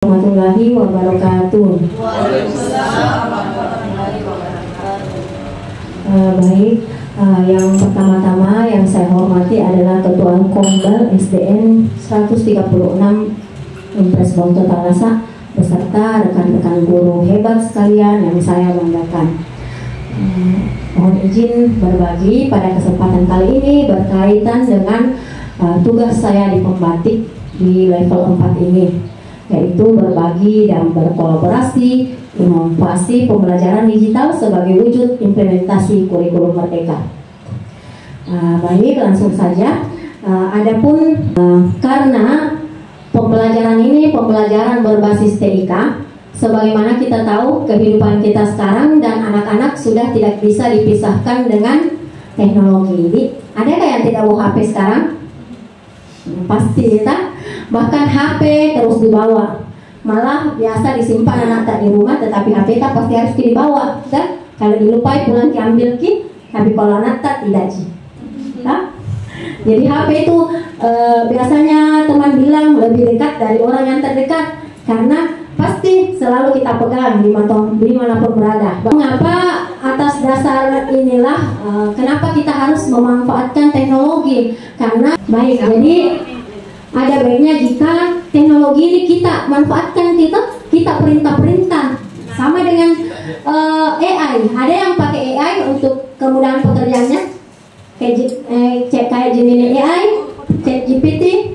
Warahmatullahi wabarakatuh. Baik, yang pertama-tama yang saya hormati adalah Ketua Kombal SDN 136 Impres Bonto Talasa beserta rekan-rekan guru hebat sekalian yang saya banggakan. Mohon izin berbagi pada kesempatan kali ini berkaitan dengan tugas saya di Pembatik di level 4 ini, yaitu berbagi dan berkolaborasi inovasi pembelajaran digital sebagai wujud implementasi kurikulum merdeka. Baik, langsung saja. Adapun karena pembelajaran ini pembelajaran berbasis TIK, sebagaimana kita tahu kehidupan kita sekarang dan anak-anak sudah tidak bisa dipisahkan dengan teknologi. Jadi, adakah yang tidak bawa HP sekarang? Pasti ya. Bahkan HP terus dibawa. Malah biasa disimpan anak tak di rumah, tetapi HP tak pasti harus dibawa. Dan kalau dilupai pulang diambil ki, tapi kalau anak tak tidak sih. Jadi HP itu biasanya teman bilang lebih dekat dari orang yang terdekat, karena pasti selalu kita pegang dimanapun berada. Mengapa atas dasar inilah kenapa kita harus memanfaatkan teknologi? Karena baik, jadi ada baiknya jika teknologi ini kita manfaatkan, kita perintah-perintah sama dengan AI. Ada yang pakai AI untuk kemudahan pekerjaannya, kayak Gemini AI, ChatGPT.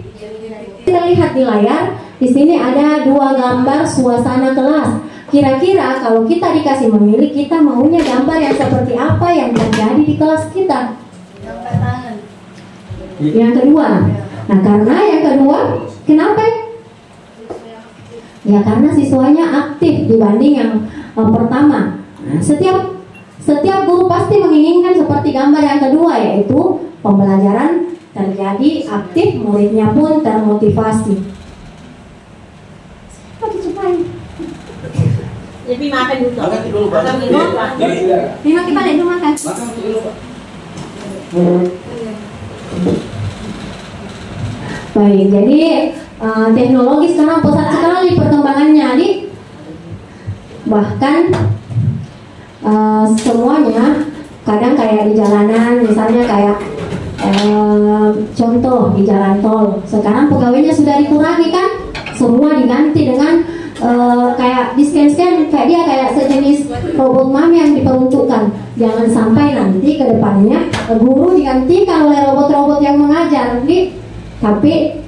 Kita lihat di layar, di sini ada dua gambar suasana kelas. Kira-kira kalau kita dikasih memilih, kita maunya gambar yang seperti apa yang terjadi di kelas kita? Yang kedua. Nah, karena yang kedua, kenapa? Ya karena siswanya aktif dibanding yang pertama. Nah, setiap guru pasti menginginkan seperti gambar yang kedua, yaitu pembelajaran terjadi aktif, muridnya pun termotivasi. Jadi makan dulu. Makan dulu, Pak. Makan dulu, Pak. Makan dulu, makan. Makan dulu, Pak. Baik, jadi teknologi sekarang pesat sekali perkembangannya, nih. Bahkan semuanya kadang kayak di jalanan, misalnya kayak contoh di jalan tol. Sekarang pegawainya sudah dikurangi kan, semua diganti dengan kayak di scan kayak dia kayak sejenis robot mami yang diperuntukkan. Jangan sampai nanti ke depannya guru digantikan oleh robot-robot yang mengajar, nih. Tapi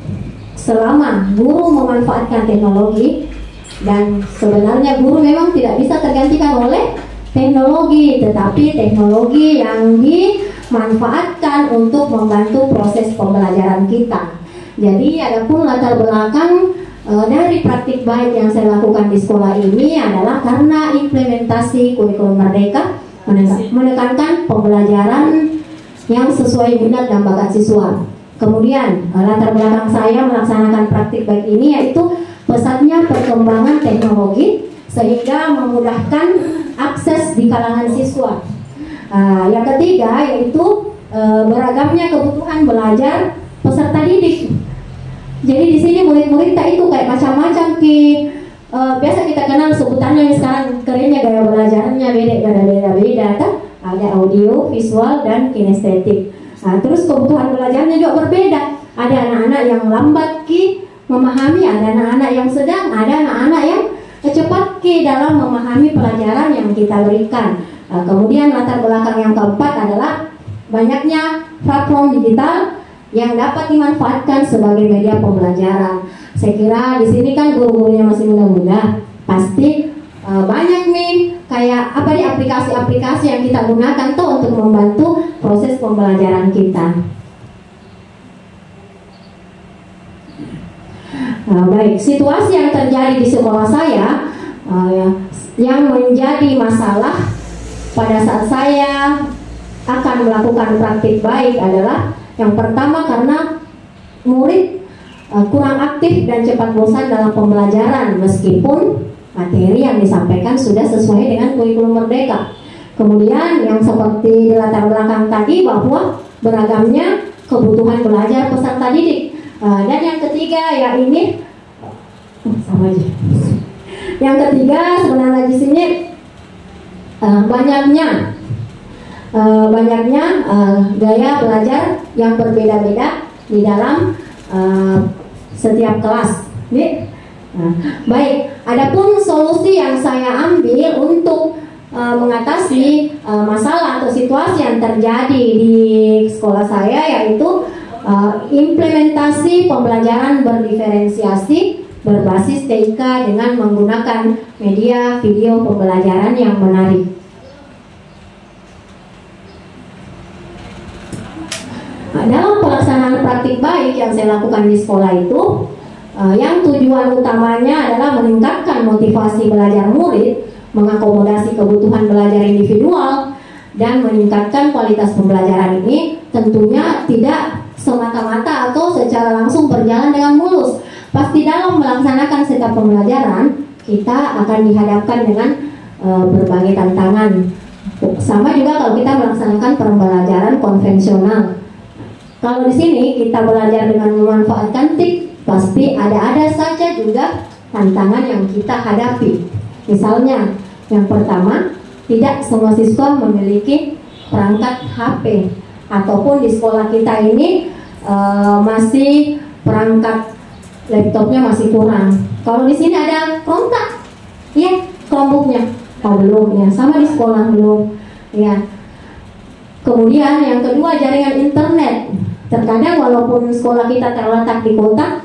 selama guru memanfaatkan teknologi, dan sebenarnya guru memang tidak bisa tergantikan oleh teknologi, tetapi teknologi yang dimanfaatkan untuk membantu proses pembelajaran kita. Jadi adapun latar belakang dari praktik baik yang saya lakukan di sekolah ini adalah karena implementasi kurikulum merdeka menekankan pembelajaran yang sesuai minat dan bakat siswa. Kemudian latar belakang saya melaksanakan praktik baik ini yaitu pesatnya perkembangan teknologi sehingga memudahkan akses di kalangan siswa. Yang ketiga yaitu beragamnya kebutuhan belajar peserta didik. Jadi di sini murid-murid tak itu kayak macam-macam biasa kita kenal sebutannya sekarang kerennya gaya belajarnya beda-beda kan? Ada audio, visual dan kinestetik. Nah, terus kebutuhan belajarnya juga berbeda. Ada anak-anak yang lambat memahami, ada anak-anak yang sedang, ada anak-anak yang cepat dalam memahami pelajaran yang kita berikan. Kemudian latar belakang yang keempat adalah banyaknya platform digital yang dapat dimanfaatkan sebagai media pembelajaran. Saya kira di sini kan guru-gurunya masih muda-muda, pasti banyak nih kayak aplikasi-aplikasi yang kita gunakan tuh untuk membantu proses pembelajaran kita. Baik, situasi yang terjadi di sekolah saya yang menjadi masalah pada saat saya akan melakukan praktik baik adalah yang pertama karena murid kurang aktif dan cepat bosan dalam pembelajaran meskipun materi yang disampaikan sudah sesuai dengan kurikulum merdeka. Kemudian yang seperti di latar belakang tadi bahwa beragamnya kebutuhan belajar peserta didik. Dan yang ketiga ya ini sama aja. Yang ketiga sebenarnya di sini banyaknya gaya belajar yang berbeda-beda di dalam setiap kelas. Baik, adapun solusi yang saya ambil untuk mengatasi masalah atau situasi yang terjadi di sekolah saya, yaitu implementasi pembelajaran berdiferensiasi berbasis TIK dengan menggunakan media video pembelajaran yang menarik. Dalam pelaksanaan praktik baik yang saya lakukan di sekolah itu, yang tujuan utamanya adalah meningkatkan motivasi belajar murid, mengakomodasi kebutuhan belajar individual, dan meningkatkan kualitas pembelajaran ini tentunya tidak semata-mata atau secara langsung berjalan dengan mulus. Pasti dalam melaksanakan setiap pembelajaran kita akan dihadapkan dengan berbagai tantangan. Sama juga kalau kita melaksanakan pembelajaran konvensional. Kalau di sini kita belajar dengan memanfaatkan TIK, pasti ada saja juga tantangan yang kita hadapi. Misalnya, yang pertama, tidak semua siswa memiliki perangkat HP, ataupun di sekolah kita ini masih perangkat laptopnya masih kurang. Kalau di sini ada Chromebook, ya, Chromebooknya, belum, ya, sama di sekolah belum, ya. Kemudian yang kedua, jaringan internet. Terkadang walaupun sekolah kita terletak di kota,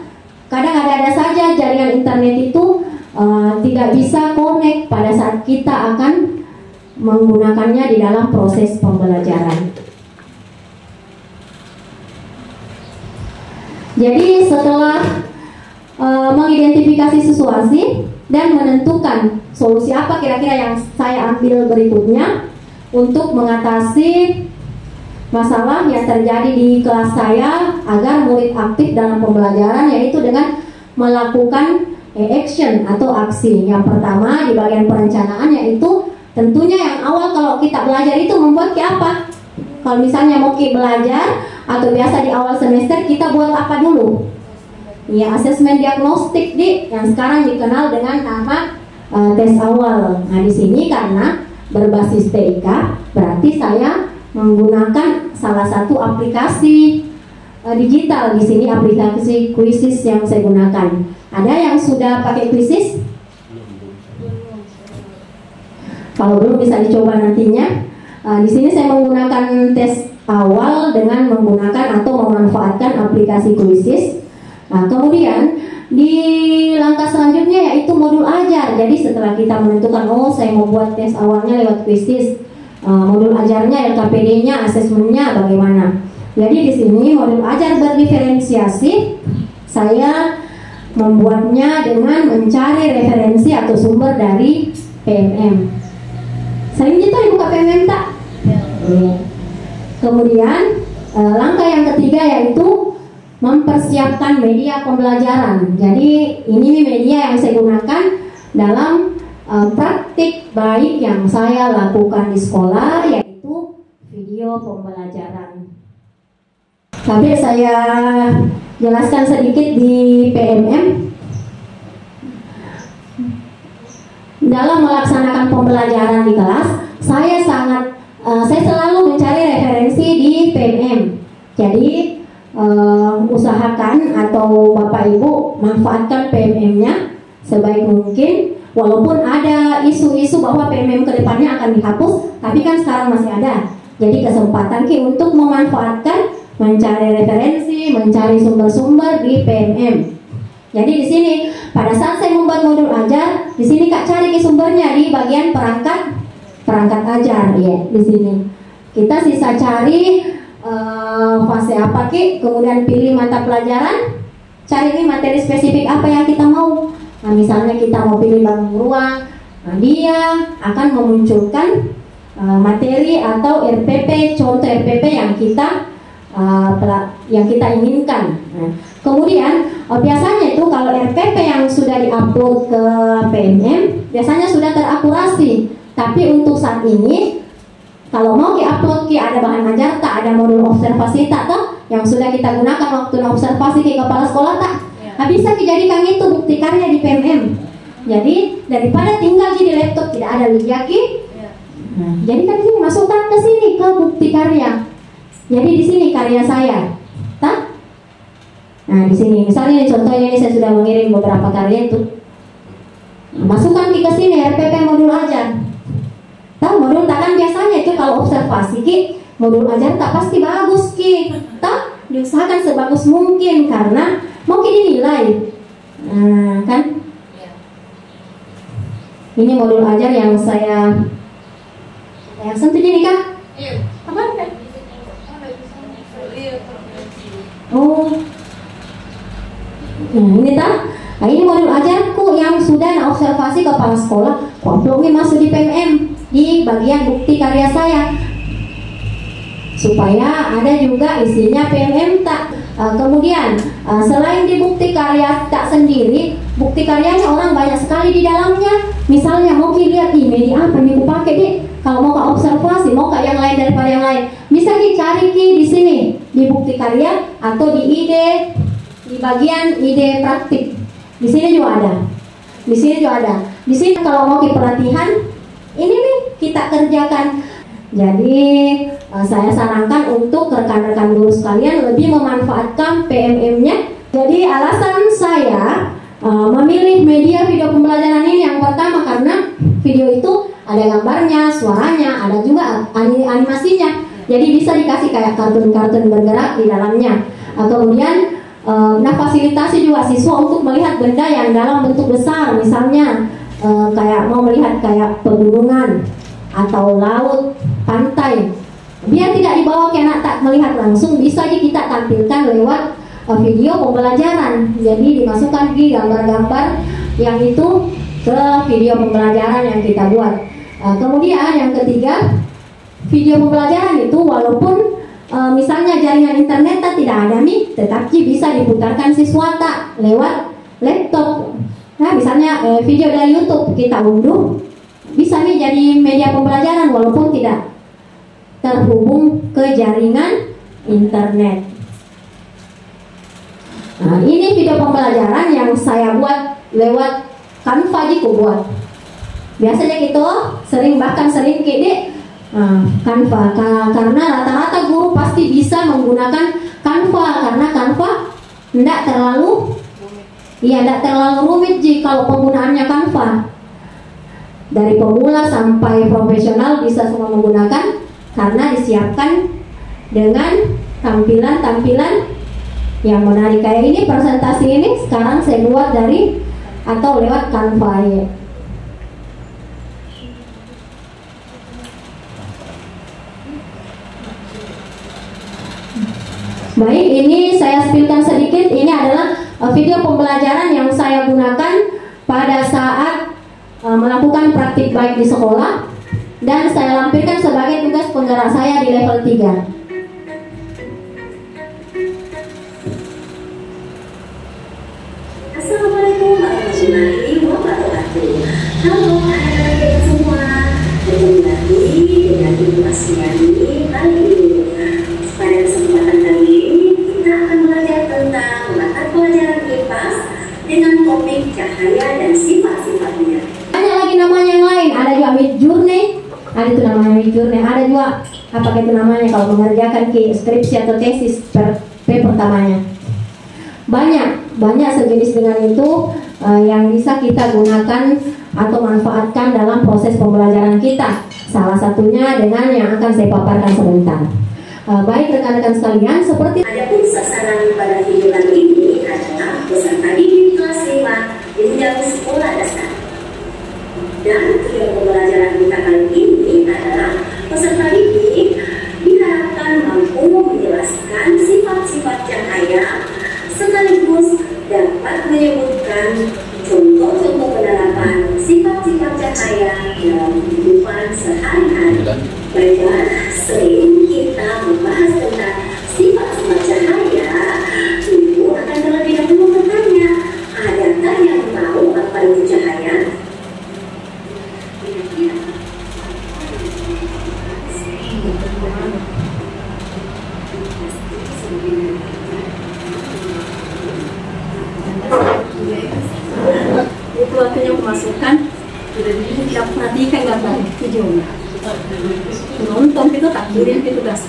kadang ada saja jaringan internet itu tidak bisa connect pada saat kita akan menggunakannya di dalam proses pembelajaran. Jadi setelah mengidentifikasi situasi dan menentukan solusi apa kira-kira yang saya ambil berikutnya untuk mengatasi masalah yang terjadi di kelas saya agar murid aktif dalam pembelajaran, yaitu dengan melakukan action atau aksi. Yang pertama di bagian perencanaan, yaitu tentunya yang awal kalau kita belajar itu membuat kayak apa. Kalau misalnya mau belajar atau biasa di awal semester kita buat apa dulu? Ya, asesmen diagnostik yang sekarang dikenal dengan nama tes awal. Nah, di sini karena berbasis TIK, berarti saya menggunakan salah satu aplikasi digital. Di sini aplikasi Quizzes yang saya gunakan. Ada yang sudah pakai Quizzes? Kalau belum bisa dicoba nantinya. Di sini saya menggunakan tes awal dengan menggunakan atau memanfaatkan aplikasi Quizzes. Nah, kemudian di langkah selanjutnya yaitu modul ajar. Jadi setelah kita menentukan, saya mau buat tes awalnya lewat Quizzes, modul ajarnya, LKPD-nya, asesmennya bagaimana. Jadi di sini modul ajar berdiferensiasi saya membuatnya dengan mencari referensi atau sumber dari PMM. Sering kita dibuka PMM tak? Kemudian langkah yang ketiga yaitu mempersiapkan media pembelajaran. Jadi ini media yang saya gunakan dalam praktik baik yang saya lakukan di sekolah, yaitu video pembelajaran. Tapi saya jelaskan sedikit di PMM. Dalam melaksanakan pembelajaran di kelas, saya selalu mencari referensi di PMM. Jadi usahakan atau Bapak Ibu manfaatkan PMM-nya sebaik mungkin. Walaupun ada isu-isu bahwa PMM kedepannya akan dihapus, tapi kan sekarang masih ada. Jadi kesempatan untuk memanfaatkan, mencari referensi, mencari sumber-sumber di PMM. Jadi di sini pada saat saya membuat modul ajar, di sini Kak cari sumbernya di bagian perangkat ajar, ya. Di sini kita sisa cari fase apa kemudian pilih mata pelajaran, cari nih materi spesifik apa yang kita mau. Nah, misalnya kita mau pilih bangun ruang, nah, dia akan memunculkan materi atau RPP, contoh RPP yang kita inginkan. Nah, kemudian biasanya itu kalau RPP yang sudah diupload ke PMM biasanya sudah terakurasi. Tapi untuk saat ini kalau mau diupload ada bahan ajar tak, ada modul observasi tak toh yang sudah kita gunakan waktu observasi ke kepala sekolah tak. Bisa dijadikan itu bukti karya di PMM. Jadi daripada tinggal di laptop tidak ada lijaki, jadi kan di sini masukkan ke sini ke bukti karya. Jadi di sini karya saya, tak? Nah di sini misalnya contohnya ini saya sudah mengirim beberapa karya itu. Masukkan ke sini RPP modul ajar. Tahu modul tak kan biasanya itu kalau observasi ki modul ajar tak pasti bagus ki. Tak diusahakan sebagus mungkin karena mau dinilai. Nah kan ini modul ajar yang saya sentuh ini kan? Apa kan? Oh, nah ini tak? Nah, ini modul ajarku yang sudah observasi kepala sekolah, komploknya masuk di PMM di bagian bukti karya saya, supaya ada juga isinya PMM tak. Kemudian selain di bukti karya tak sendiri, bukti karyanya orang banyak sekali di dalamnya. Misalnya mau lihat media apa yang aku pakai deh. Kalau mau ke observasi, mau ke yang lain daripada yang lain, bisa dicari di sini di bukti karya atau di ide, di bagian ide praktik. Di sini juga ada. Di sini juga ada. Di sini kalau mau pelatihan, ini nih kita kerjakan. Jadi saya sarankan untuk rekan-rekan guru sekalian lebih memanfaatkan PMM-nya. Jadi alasan saya memilih media video pembelajaran ini yang pertama karena video itu ada gambarnya, suaranya, ada juga animasinya. Jadi bisa dikasih kayak kartun-kartun bergerak di dalamnya. Kemudian fasilitasi juga siswa untuk melihat benda yang dalam bentuk besar, misalnya kayak mau melihat kayak pegunungan atau laut, pantai. Biar tidak dibawa ke anak tak melihat langsung, bisa kita tampilkan lewat video pembelajaran. Jadi dimasukkan di gambar-gambar yang itu ke video pembelajaran yang kita buat. Kemudian yang ketiga, video pembelajaran itu walaupun misalnya jaringan internet tidak ada nih, tetapi bisa diputarkan siswa tak lewat laptop. Nah misalnya video dari YouTube kita unduh, bisa nih jadi media pembelajaran walaupun tidak terhubung ke jaringan internet. Nah ini video pembelajaran yang saya buat lewat Canva jiku buat. Biasanya kita sering Canva karena rata-rata guru pasti bisa menggunakan Canva karena Canva tidak terlalu rumit kalau penggunaannya Canva. Dari pemula sampai profesional bisa semua menggunakan karena disiapkan dengan tampilan-tampilan yang menarik. Kayak ini presentasi ini sekarang saya buat dari atau lewat Canva ya. Baik, ini saya spillkan sedikit. Ini adalah video pembelajaran yang saya gunakan pada saat melakukan praktik baik di sekolah dan saya lampirkan sebagai tugas penggerak saya di level 3. Assalamualaikum warahmatullahi wabarakatuh. Halo anak-anak kita semua, bertemu lagi dengan Ibu Asmiani kali ini. Pada kesempatan kali ini kita akan belajar tentang mata pelajaran IPA dengan topik cahaya dan sifat-sifatnya. Banyak lagi namanya yang lain, ada juga Midjourney, ada itu namanya Midjourney, ada juga apa itu namanya kalau mengerjakan skripsi atau tesis pertamanya. Banyak sejenis dengan itu yang bisa kita gunakan atau manfaatkan dalam proses pembelajaran kita. Salah satunya dengan yang akan saya paparkan sebentar. Baik rekan-rekan sekalian, seperti adapun sasaran pada video ini adalah peserta didik kelas 5 jenjang sekolah dasar. Dan video pembelajaran kita kali ini adalah peserta didik diharapkan mampu menjelaskan sifat-sifat cahaya sekaligus dapat menyebutkan contoh-contoh penerapan sifat-sifat cahaya dalam kehidupan sehari-hari. Baiklah, sering kita membahas tentang sifat-sifat cahaya, Ibu akan terlebih dahulu bertanya, adakah yang tahu apa itu cahaya? kan udah tidak perhatikan gambar videonya, nonton itu tak kirim itu gas.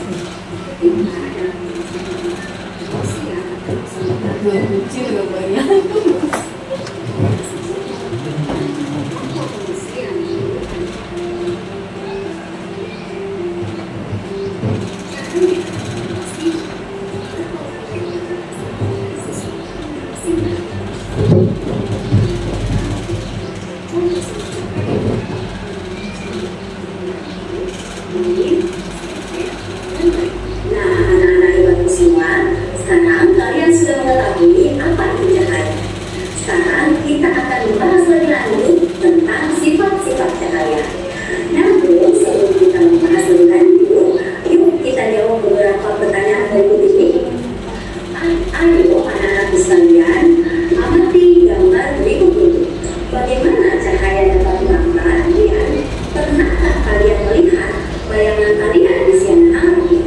Sekarang kalian sudah mengetahui apa itu cahaya. Sekarang kita akan membahas lebih lanjut tentang sifat-sifat cahaya. Namun sebelum kita membahas lebih lanjut, yuk kita jawab beberapa pertanyaan berikut ini. Ayo anak-anakku sekalian, amati gambar berikut ini. Bagaimana cahaya dapat merambat dan pernahkah kalian melihat bayangan kalian di siang hari?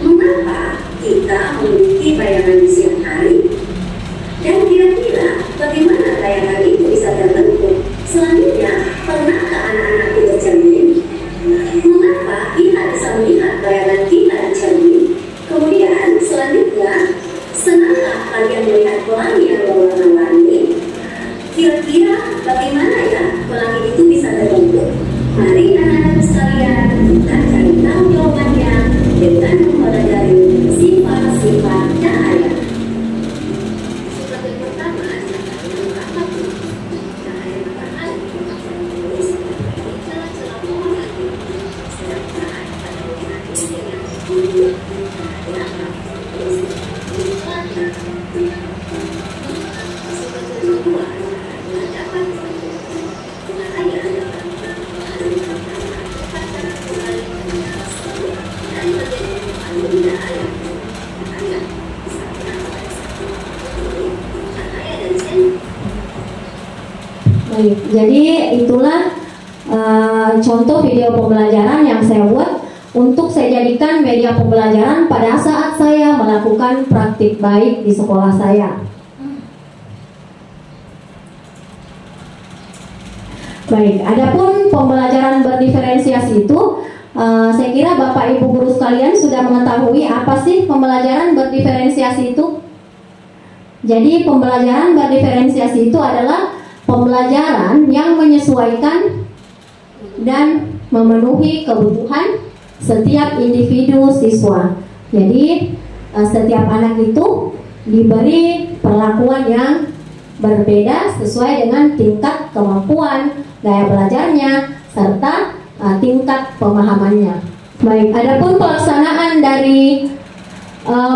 Mengapa kita memiliki bayangan di siang hari? Dan kira-kira bagaimana bayangan itu bisa terbentuk? Selanjutnya, pernahkah anak-anak itu bercermin? Mengapa kita bisa melihat bayangan kita di cermin? Kemudian selanjutnya, senangkah kalian melihat pelangi yang berwarna-warni? Kira-kira bagaimana ya pelangi itu bisa terbentuk? Mari anak-anak sekalian kita cari tahu jawabannya dengan mempelajari sifat-sifat cahaya. Sifat yang pertama adalah cahaya matahari. Di celah-celah pohon itu sedang cahaya matahari dengan sifat kedua dapat cahaya Baik, jadi itulah contoh video pembelajaran yang saya buat untuk saya jadikan media pembelajaran pada saat saya melakukan praktik baik di sekolah saya. Baik, adapun pembelajaran berdiferensiasi itu, saya kira Bapak Ibu guru sekalian sudah mengetahui apa sih pembelajaran berdiferensiasi itu. Jadi pembelajaran berdiferensiasi itu adalah pembelajaran yang menyesuaikan dan memenuhi kebutuhan setiap individu siswa. Jadi setiap anak itu diberi perlakuan yang berbeda sesuai dengan tingkat kemampuan, gaya belajarnya, serta tingkat pemahamannya. Baik, adapun pelaksanaan dari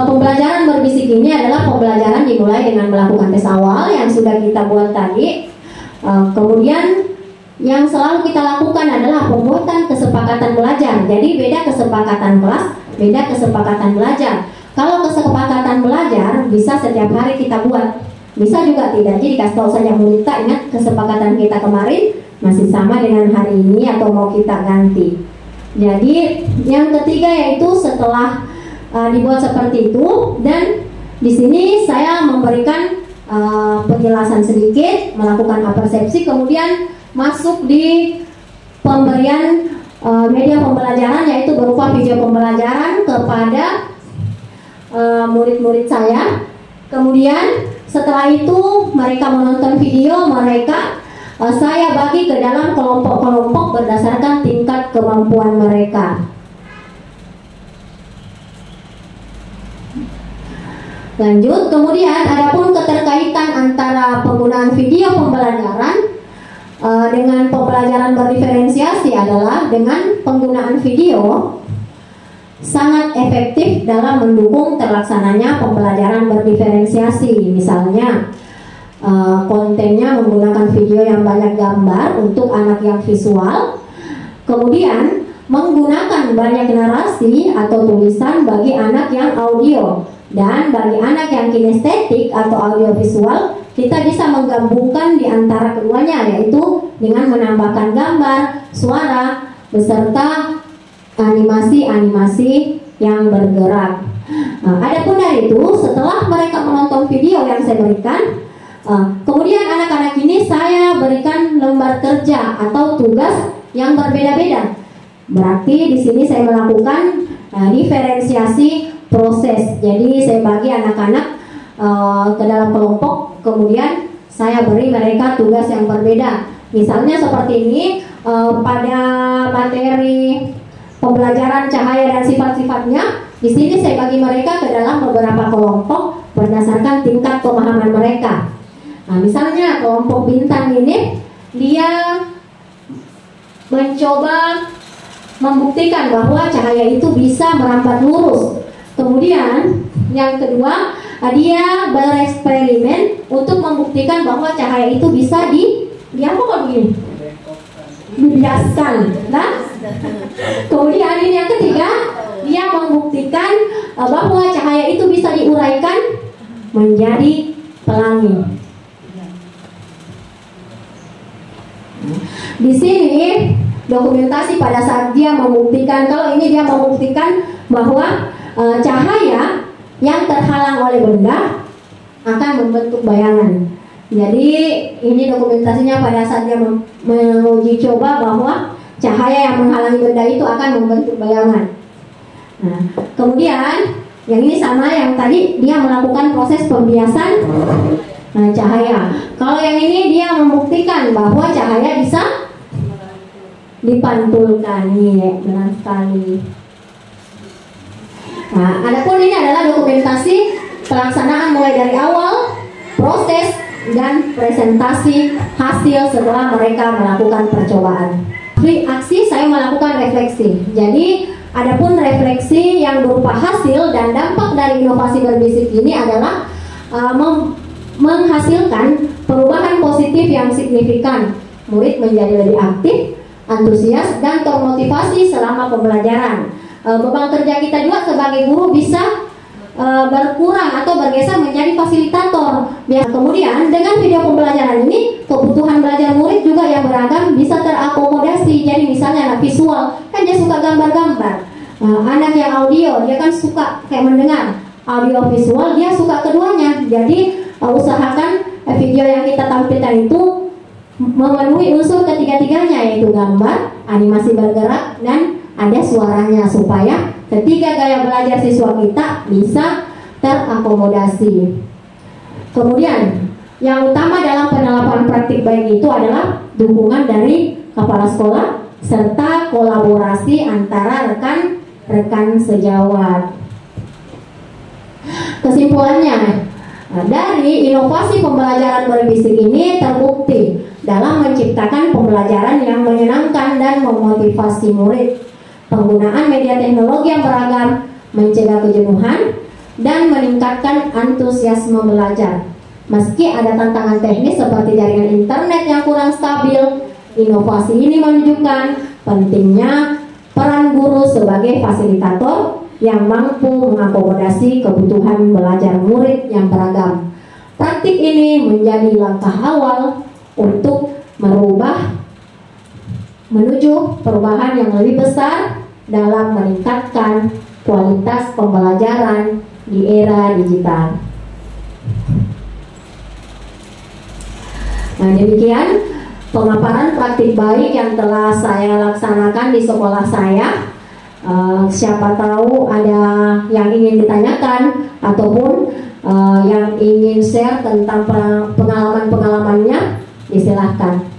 pembelajaran berbisik ini adalah pembelajaran dimulai dengan melakukan tes awal yang sudah kita buat tadi. Kemudian yang selalu kita lakukan adalah pembuatan kesepakatan belajar. Jadi beda kesepakatan kelas, beda kesepakatan belajar. Kalau kesepakatan belajar bisa setiap hari kita buat, bisa juga tidak. Jadi kasih tahu saja Mulita, ingat kesepakatan kita kemarin masih sama dengan hari ini atau mau kita ganti. Jadi yang ketiga yaitu setelah dibuat seperti itu, dan di sini saya memberikan penjelasan sedikit, melakukan persepsi, kemudian masuk di pemberian media pembelajaran yaitu berupa video pembelajaran kepada murid-murid saya. Kemudian setelah itu mereka menonton video mereka, saya bagi ke dalam kelompok-kelompok berdasarkan tingkat kemampuan mereka. Lanjut, kemudian adapun keterkaitan antara penggunaan video pembelajaran dengan pembelajaran berdiferensiasi adalah dengan penggunaan video sangat efektif dalam mendukung terlaksananya pembelajaran berdiferensiasi. Misalnya kontennya menggunakan video yang banyak gambar untuk anak yang visual, kemudian menggunakan banyak narasi atau tulisan bagi anak yang audio, dan bagi anak yang kinestetik atau audiovisual kita bisa menggabungkan di antara keduanya, yaitu dengan menambahkan gambar, suara, beserta animasi-animasi yang bergerak. Adapun dari itu, setelah mereka menonton video yang saya berikan, Kemudian anak-anak ini saya berikan lembar kerja atau tugas yang berbeda-beda. Berarti di sini saya melakukan diferensiasi proses. Jadi saya bagi anak-anak ke dalam kelompok, kemudian saya beri mereka tugas yang berbeda. Misalnya seperti ini, pada materi pembelajaran cahaya dan sifat-sifatnya, di sini saya bagi mereka ke dalam beberapa kelompok berdasarkan tingkat pemahaman mereka. Nah, misalnya kelompok bintang ini dia mencoba membuktikan bahwa cahaya itu bisa merambat lurus. Kemudian yang kedua, dia bereksperimen untuk membuktikan bahwa cahaya itu bisa dibiaskan. Nah, kemudian ini yang ketiga, dia membuktikan bahwa cahaya itu bisa diuraikan menjadi pelangi. Di sini dokumentasi pada saat dia membuktikan, kalau ini dia membuktikan bahwa cahaya yang terhalang oleh benda akan membentuk bayangan. Jadi ini dokumentasinya pada saat dia menguji coba bahwa cahaya yang menghalangi benda itu akan membentuk bayangan. Nah, kemudian yang ini sama yang tadi, dia melakukan proses pembiasan cahaya. Kalau yang ini dia membuktikan bahwa cahaya bisa dipantulkan. Nih, benar sekali. Nah, adapun ini adalah dokumentasi pelaksanaan mulai dari awal, proses, dan presentasi hasil setelah mereka melakukan percobaan. Di aksi saya melakukan refleksi. Jadi, adapun refleksi yang berupa hasil dan dampak dari inovasi berbisik ini adalah menghasilkan perubahan positif yang signifikan. Murid menjadi lebih aktif, antusias, dan termotivasi selama pembelajaran. Beban kerja kita juga sebagai guru bisa berkurang atau bergeser menjadi fasilitator. Kemudian dengan video pembelajaran ini, kebutuhan belajar murid juga yang beragam bisa terakomodasi. Jadi misalnya anak visual, kan dia suka gambar-gambar. Anak yang audio, dia kan suka kayak mendengar. Audio visual, dia suka keduanya. Jadi usahakan video yang kita tampilkan itu memenuhi unsur ketiga-tiganya, yaitu gambar, animasi bergerak, dan ada suaranya, supaya ketiga gaya belajar siswa kita bisa terakomodasi. Kemudian yang utama dalam penerapan praktik baik itu adalah dukungan dari kepala sekolah serta kolaborasi antara rekan-rekan sejawat. Kesimpulannya, dari inovasi pembelajaran berbisik ini terbukti dalam menciptakan pembelajaran yang menyenangkan dan memotivasi murid. Penggunaan media teknologi yang beragam mencegah kejenuhan dan meningkatkan antusiasme belajar. Meski ada tantangan teknis seperti jaringan internet yang kurang stabil, inovasi ini menunjukkan pentingnya peran guru sebagai fasilitator yang mampu mengakomodasi kebutuhan belajar murid yang beragam. Praktik ini menjadi langkah awal untuk menuju perubahan yang lebih besar dalam meningkatkan kualitas pembelajaran di era digital. Nah, demikian pemaparan praktik baik yang telah saya laksanakan di sekolah saya. Siapa tahu ada yang ingin ditanyakan ataupun yang ingin share tentang pengalaman-pengalamannya, disilahkan.